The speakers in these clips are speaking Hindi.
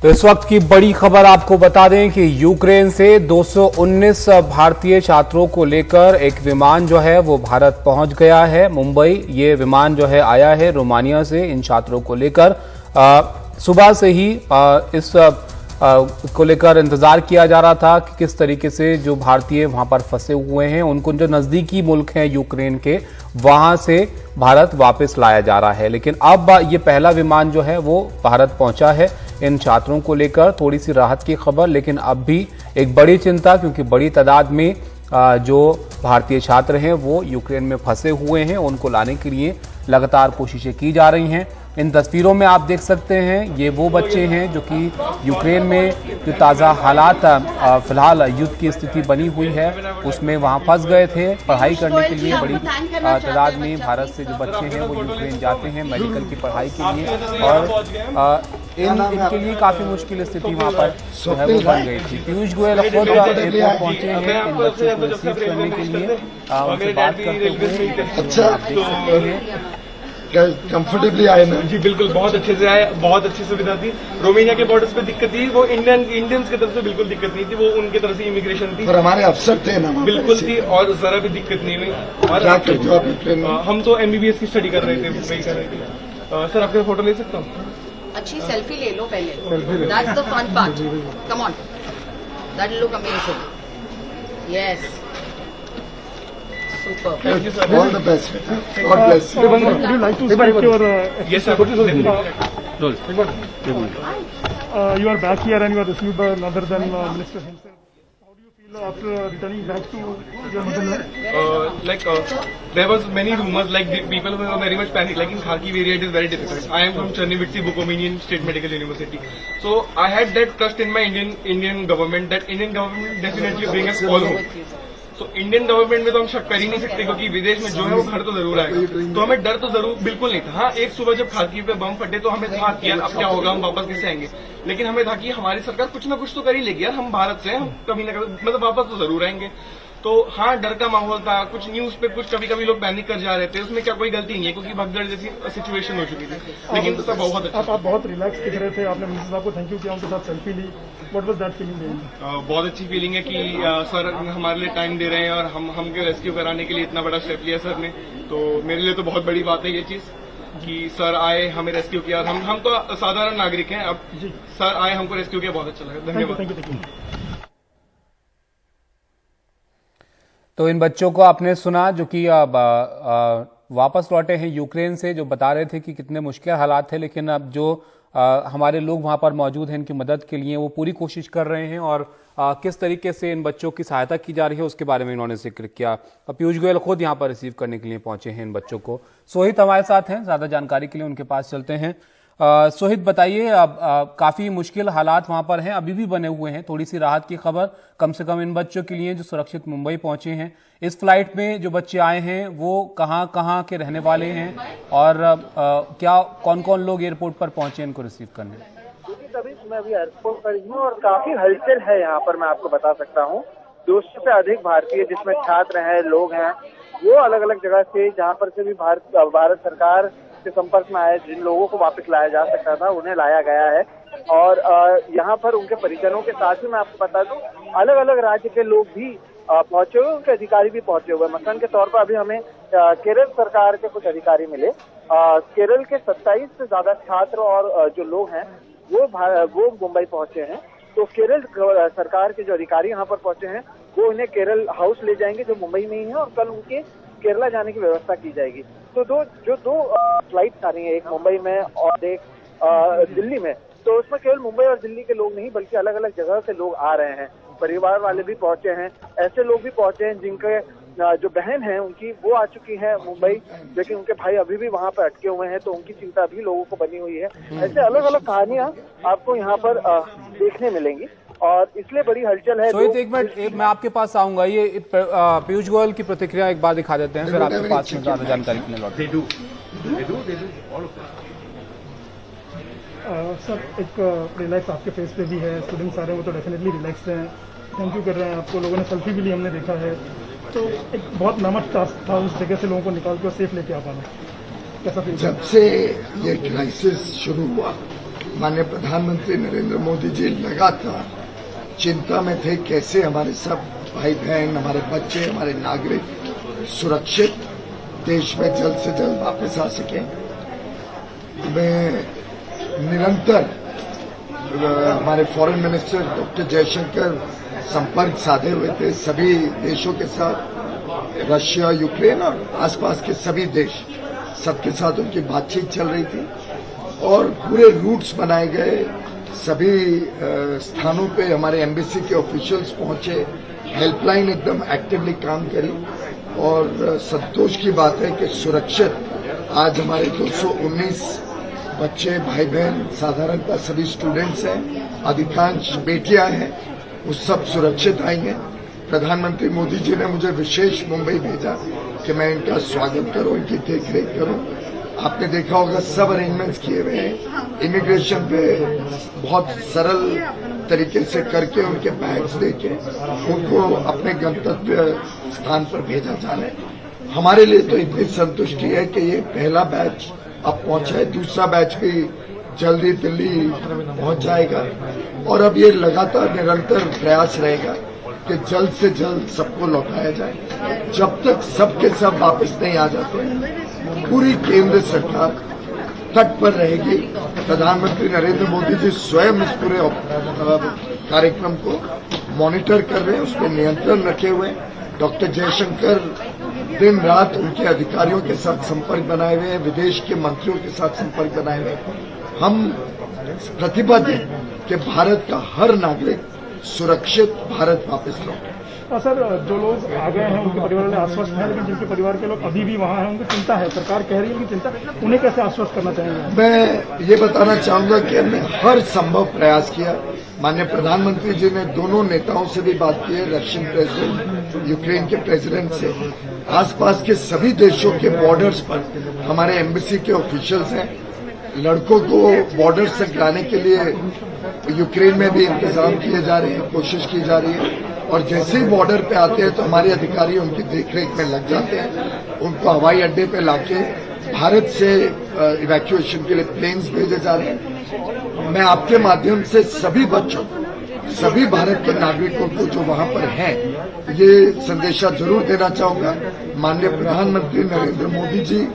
तो इस वक्त की बड़ी खबर आपको बता दें कि यूक्रेन से 219 भारतीय छात्रों को लेकर एक विमान जो है वो भारत पहुंच गया है मुंबई। ये विमान जो है आया है रोमानिया से। इन छात्रों को लेकर सुबह से ही इस को लेकर इंतजार किया जा रहा था कि किस तरीके से जो भारतीय वहां पर फंसे हुए हैं उनको जो नजदीकी मुल्क हैं यूक्रेन के वहां से भारत वापस लाया जा रहा है। लेकिन अब ये पहला विमान जो है वो भारत पहुंचा है इन छात्रों को लेकर। थोड़ी सी राहत की खबर, लेकिन अब भी एक बड़ी चिंता, क्योंकि बड़ी तादाद में जो भारतीय छात्र हैं वो यूक्रेन में फंसे हुए हैं। उनको लाने के लिए लगातार कोशिशें की जा रही हैं। इन तस्वीरों में आप देख सकते हैं ये वो बच्चे हैं जो कि यूक्रेन में जो ताज़ा हालात फिलहाल युद्ध की स्थिति बनी हुई है उसमें वहां फंस गए थे। पढ़ाई करने के लिए बड़ी तादाद में भारत से जो बच्चे हैं वो यूक्रेन जाते हैं मेडिकल की पढ़ाई के लिए, और इनके लिए काफ़ी मुश्किल स्थिति वहाँ पर जो है वो बन गई थी। पीयूष गोयल खुद एयरपोर्ट पहुंचे हैं इन बच्चों को रिसीव करने के लिए। उनसे बात करते हुए आप देख सकते हैं कंफर्टेबली आए ना जी, बिल्कुल बहुत अच्छे से आए, बहुत अच्छी सुविधा थी। रोमानिया के बॉर्डर्स पे दिक्कत थी, वो इंडियंस की तरफ से बिल्कुल दिक्कत नहीं थी, वो उनकी तरफ से इमिग्रेशन थी और हमारे अफसर थे ना बिल्कुल थी, और जरा भी दिक्कत नहीं हुई। और क्या करते हो आप ट्रेन में? हम तो MBBS की स्टडी कर रहे थे, वही कर रहे थे। सर आपके फोटो ले सकता हूँ? अच्छी सेल्फी ले लो पहले, that's the fun part, come on, that will look amazing, yes, super. Thank you, sir. All the best. God bless you. Would you like to speak your? Yes, sir. You are back here and you are received by none other than Minister himself. How do you feel after returning back to your motherland? There was many rumors, like the people were very much panicked. Like in Kharkiv area, it is very difficult. I am from Chernivtsi, Bukominian State Medical University. So I had that trust in my Indian government, that Indian government definitely bring us all home. तो इंडियन गवर्नमेंट में तो हम शक कर ही नहीं सकते, क्योंकि विदेश में जो है वो घर तो जरूर आएगा। तो हमें डर तो जरूर बिल्कुल नहीं था। हाँ, एक सुबह जब खारकीव पे बम फटे तो हमें था कि यार अब क्या होगा, हम वापस कैसे आएंगे, लेकिन हमें था कि हमारी सरकार कुछ ना कुछ तो कर ही लेगी यार, हम भारत से हैं, हम कभी ना कभी मतलब वापस तो जरूर आएंगे। तो हाँ, डर का माहौल था। कुछ न्यूज पे कुछ कभी कभी लोग पैनिक कर जा रहे थे, उसमें क्या कोई गलती नहीं है, क्योंकि भगदड़ जैसी सिचुएशन हो चुकी थी। लेकिन तो सब बहुत अच्छा। आप बहुत रिलैक्स दिख रहे थे, आपने मिनिस्टर साहब को थैंक यू किया, उनके साथ सेल्फी ली, व्हाट वाज दैट फीलिंग? बहुत अच्छी फीलिंग है कि सर हमारे लिए टाइम दे रहे हैं और हमको रेस्क्यू कराने के लिए इतना बड़ा स्टेप लिया सर ने। तो मेरे लिए तो बहुत बड़ी बात है ये चीज कि सर आए, हमें रेस्क्यू किया। हम तो साधारण नागरिक हैं, अब सर आए, हमको रेस्क्यू किया, बहुत अच्छा लगा। धन्यवाद। तो इन बच्चों को आपने सुना जो कि वापस लौटे हैं यूक्रेन से, जो बता रहे थे कि कितने मुश्किल हालात थे, लेकिन अब जो हमारे लोग वहां पर मौजूद हैं इनकी मदद के लिए वो पूरी कोशिश कर रहे हैं, और किस तरीके से इन बच्चों की सहायता की जा रही है उसके बारे में इन्होंने जिक्र किया। पीयूष गोयल खुद यहाँ पर रिसीव करने के लिए पहुंचे हैं इन बच्चों को। सोहित हमारे साथ हैं, ज्यादा जानकारी के लिए उनके पास चलते हैं। सोहित बताइए, अब काफी मुश्किल हालात वहां पर हैं, अभी भी बने हुए हैं। थोड़ी सी राहत की खबर कम से कम इन बच्चों के लिए जो सुरक्षित मुंबई पहुंचे हैं। इस फ्लाइट में जो बच्चे आए हैं वो कहाँ के रहने वाले हैं, और क्या कौन कौन लोग एयरपोर्ट पर पहुंचे इनको रिसीव करने? तभी मैं अभी एयरपोर्ट पर ही हूँ और काफी हलचल है यहाँ पर, मैं आपको बता सकता हूँ। 200 से अधिक भारतीय, जिसमें छात्र हैं, लोग हैं, वो अलग अलग जगह से, जहाँ पर से भी भारत सरकार के संपर्क में आए, जिन लोगों को वापस लाया जा सकता था उन्हें लाया गया है। और यहाँ पर उनके परिजनों के साथ ही मैं आपको बता दूं, अलग अलग राज्य के लोग भी पहुंचे हुए, उनके अधिकारी भी पहुंचे हुए। मसलन के तौर पर अभी हमें केरल सरकार के कुछ अधिकारी मिले। केरल के 27 से ज्यादा छात्र और जो लोग हैं वो मुंबई पहुंचे हैं। तो केरल सरकार के जो अधिकारी यहाँ पर पहुंचे हैं वो इन्हें केरल हाउस ले जाएंगे जो मुंबई में ही है, और कल उनके केरला जाने की व्यवस्था की जाएगी। तो दो फ्लाइट्स आ रही हैं, एक मुंबई में और एक दिल्ली में। तो उसमें केवल मुंबई और दिल्ली के लोग नहीं, बल्कि अलग अलग जगह से लोग आ रहे हैं। परिवार वाले भी पहुंचे हैं, ऐसे लोग भी पहुंचे हैं जिनके जो बहन है उनकी वो आ चुकी है मुंबई, लेकिन उनके भाई अभी भी वहां पर अटके हुए हैं, तो उनकी चिंता भी लोगों को बनी हुई है। ऐसे अलग अलग कहानियां आपको यहाँ पर देखने मिलेंगी, और इसलिए बड़ी हलचल है। सोहित, एक मिनट मैं आपके पास आऊंगा। ये पीयूष गोयल की प्रतिक्रिया एक बार दिखा देते हैं, फिर आपके पास में ज्यादा जानकारी के लिए लौट। सर, एक रिलैक्स आपके फेस पे भी है, स्टूडेंट्स आ रहे हैं वो तो डेफिनेटली रिलैक्स हैं, थैंक यू कर रहे हैं आपको। लोगों ने सेल्फी भी ली, हमने देखा है। तो एक बहुत नामक टास्क था उस जगह से लोगों को निकाल कर सेफ लेके आ पाना, कैसा फील? जब से ये क्राइसिस शुरू हुआ माननीय प्रधानमंत्री नरेंद्र मोदी जी लगातार चिंता में थे कैसे हमारे सब भाई बहन, हमारे बच्चे, हमारे नागरिक सुरक्षित देश में जल्द से जल्द वापस आ सकें। मैं निरंतर हमारे फॉरेन मिनिस्टर डॉक्टर जयशंकर संपर्क साधे हुए थे सभी देशों के साथ, रशिया, यूक्रेन और आसपास के सभी देश, सबके साथ उनकी बातचीत चल रही थी और पूरे रूट्स बनाए गए। सभी स्थानों पे हमारे एम्बेसी के ऑफिशियल्स पहुंचे, हेल्पलाइन एकदम एक्टिवली काम करी और संतोष की बात है कि सुरक्षित आज हमारे 219 बच्चे, भाई बहन, साधारणतः सभी स्टूडेंट्स हैं, अधिकांश बेटियां हैं, वो सब सुरक्षित आई हैं। प्रधानमंत्री मोदी जी ने मुझे विशेष मुंबई भेजा कि मैं इनका स्वागत करूं, इनकी देखरेख करूं। आपने देखा होगा सब अरेंजमेंट्स किए हुए हैं, इमिग्रेशन पे बहुत सरल तरीके से करके उनके बैग्स देके उनको अपने गंतव्य स्थान पर भेजा जा रहा है। हमारे लिए तो इतनी संतुष्टि है कि ये पहला बैच अब पहुंचा है, दूसरा बैच भी जल्दी दिल्ली पहुंच जाएगा और अब ये लगातार निरंतर प्रयास रहेगा कि जल्द से जल्द सबको लौटाया जाए। जब तक सबके सब वापस नहीं आ जाते, पूरी केंद्र सरकार तट पर रहेगी। प्रधानमंत्री नरेंद्र मोदी जी स्वयं इस पूरे कार्यक्रम को मॉनिटर कर रहे हैं, उस पर नियंत्रण रखे हुए हैं। डॉक्टर जयशंकर दिन रात उनके अधिकारियों के साथ संपर्क बनाए हुए हैं, विदेश के मंत्रियों के साथ संपर्क बनाए हुए हैं। हम प्रतिबद्ध हैं कि भारत का हर नागरिक सुरक्षित भारत वापस लौटे। और सर, जो लोग आ गए हैं उनके परिवार वाले आश्वस्त हैं, लेकिन जिनके परिवार के लोग अभी भी वहां हैं उनको चिंता है, सरकार कह रही है कि चिंता, उन्हें कैसे आश्वस्त करना चाहेंगे? मैं ये बताना चाहूंगा कि हमने हर संभव प्रयास किया। माननीय प्रधानमंत्री जी ने दोनों नेताओं से भी बात की है, रशियन प्रेसिडेंट, यूक्रेन के प्रेसिडेंट से, आसपास के सभी देशों के बॉर्डर्स पर हमारे एम्बेसी के ऑफिशियल्स हैं। लड़कों को बॉर्डर से लाने के लिए यूक्रेन में भी इंतजाम किए जा रहे हैं, कोशिश की जा रही है और जैसे ही बॉर्डर पे आते हैं तो हमारे अधिकारी उनकी देखरेख में लग जाते हैं। उनको हवाई अड्डे पे लाके भारत से इवैक्यूएशन के लिए प्लेन्स भेजे जा रहे हैं। मैं आपके माध्यम से सभी बच्चों, सभी भारत के नागरिकों को जो वहां पर हैं, ये संदेशा जरूर देना चाहूंगा। माननीय प्रधानमंत्री नरेंद्र मोदी जी,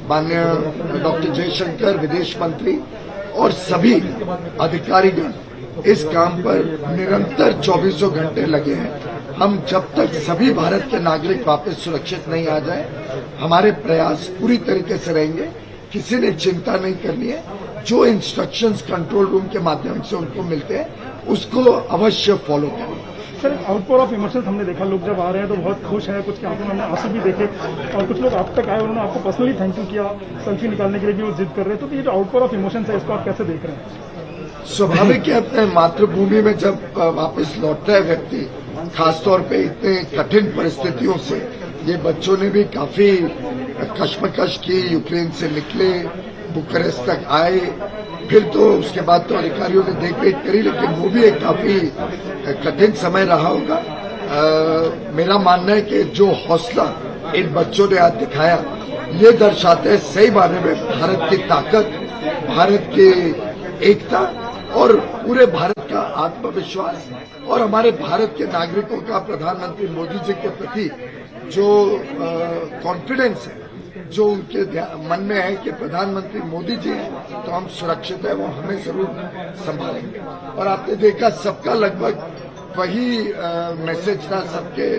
माननीय डॉक्टर जयशंकर विदेश मंत्री और सभी अधिकारीगण इस काम पर निरंतर 24 घंटे लगे हैं। हम जब तक सभी भारत के नागरिक वापस सुरक्षित नहीं आ जाए, हमारे प्रयास पूरी तरीके से रहेंगे। किसी ने चिंता नहीं करनी है। जो इंस्ट्रक्शंस कंट्रोल रूम के माध्यम से उनको मिलते हैं उसको अवश्य फॉलो करें। सर, आउटपोर ऑफ इमोशंस हमने देखा, लोग जब आ रहे हैं तो बहुत खुश हैं, कुछ के आंखों में हमने आंसू भी देखे और कुछ लोग आप तक आए, उन्होंने आपको पर्सनली थैंक यू किया, सेल्फी निकालने के लिए भी वो जिद कर रहे हैं। तो ये जो आउटपोर ऑफ इमोशंस है, इसको आप कैसे देख रहे हैं? स्वाभाविक है, अपने मातृभूमि में जब वापस लौटता है व्यक्ति, खासतौर पे इतने कठिन परिस्थितियों से, ये बच्चों ने भी काफी कश्मकश की, यूक्रेन से निकले, बुखारेस्ट तक आए, फिर तो उसके बाद तो अधिकारियों ने देखरेख करी, लेकिन वो भी एक काफी कठिन समय रहा होगा। मेरा मानना है कि जो हौसला इन बच्चों ने आज दिखाया, ये दर्शाते हैं सही मायने में भारत की ताकत, भारत की एकता और पूरे भारत का आत्मविश्वास और हमारे भारत के नागरिकों का प्रधानमंत्री मोदी जी के प्रति जो कॉन्फिडेंस है, जो उनके मन में है कि प्रधानमंत्री मोदी जी हैं तो हम सुरक्षित है, वो हमें जरूर संभालेंगे। और आपने देखा सबका लगभग वही मैसेज था, सबके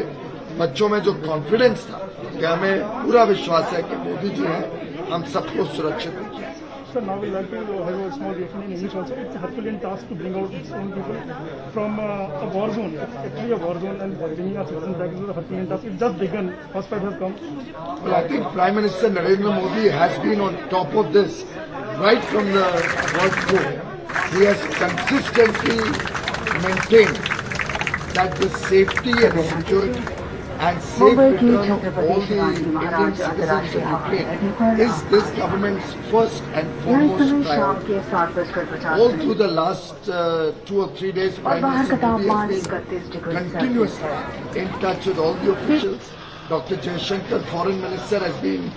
बच्चों में जो कॉन्फिडेंस था कि हमें पूरा विश्वास है कि मोदी जी हैं, हम सबको सुरक्षित रखेंगे। Sir, now we'd like to have a small briefing in English also. It's a Herculean task to bring out its own people from a war zone. It's actually a war zone, and bringing our citizens back is a Herculean task. It's just begun. First fight has come. Well, I think Prime Minister Narendra Modi has been on top of this right from the word go. He has consistently maintained that the safety and security and safe return of all the Indian citizens of Ukraine is this government's first and foremost priority. All through the last 2 or 3 days, Prime Minister Modi has been continuously in touch with all the officials. Dr. Jayashankar, Foreign Minister, has been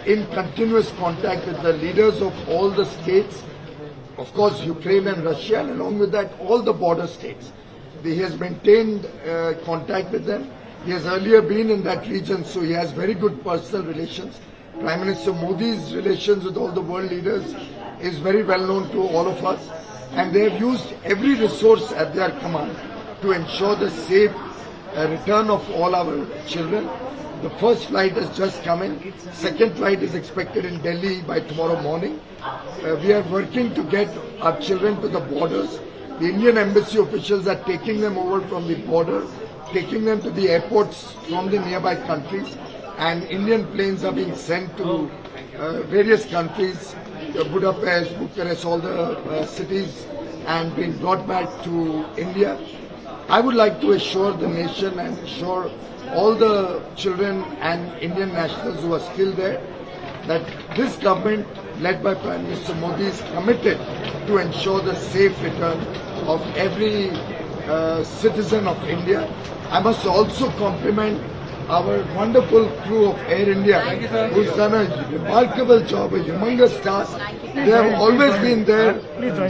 in continuous contact with the leaders of all the states, of course, Ukraine and Russia, and along with that, all the border states. He has maintained contact with them. He has earlier been in that region, so he has very good personal relations. Prime Minister Modi's relations with all the world leaders is very well known to all of us, and they have used every resource at their command to ensure the safe return of all our children. The first flight has just come in. Second flight is expected in Delhi by tomorrow morning. We are working to get our children to the borders. The Indian embassy officials are taking them over from the border, taking them to the airports from the nearby countries, and Indian planes are being sent to various countries, Budapest, Bucharest, all the cities, and being brought back to India. I would like to assure the nation and assure all the children and Indian nationals who are still there that this government, led by Prime Minister Modi, is committed to ensure the safe return of every citizen of India. I must also compliment our wonderful crew of Air India, who's done a remarkable job, a humongous task. They have always been there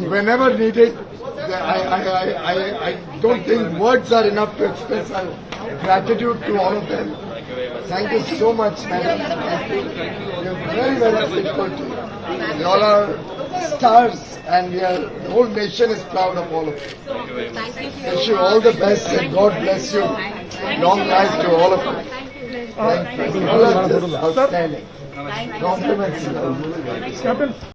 whenever needed. I don't think words are enough to express our gratitude to all of them. Thank you so much, madam. Thank you. You're very, very grateful to you. You all are stars, and the whole nation is proud of all of you. Thank you. Wish you all the best, and God bless you. Long life to all of you. Thank you. All are just outstanding. Compliments. Captain.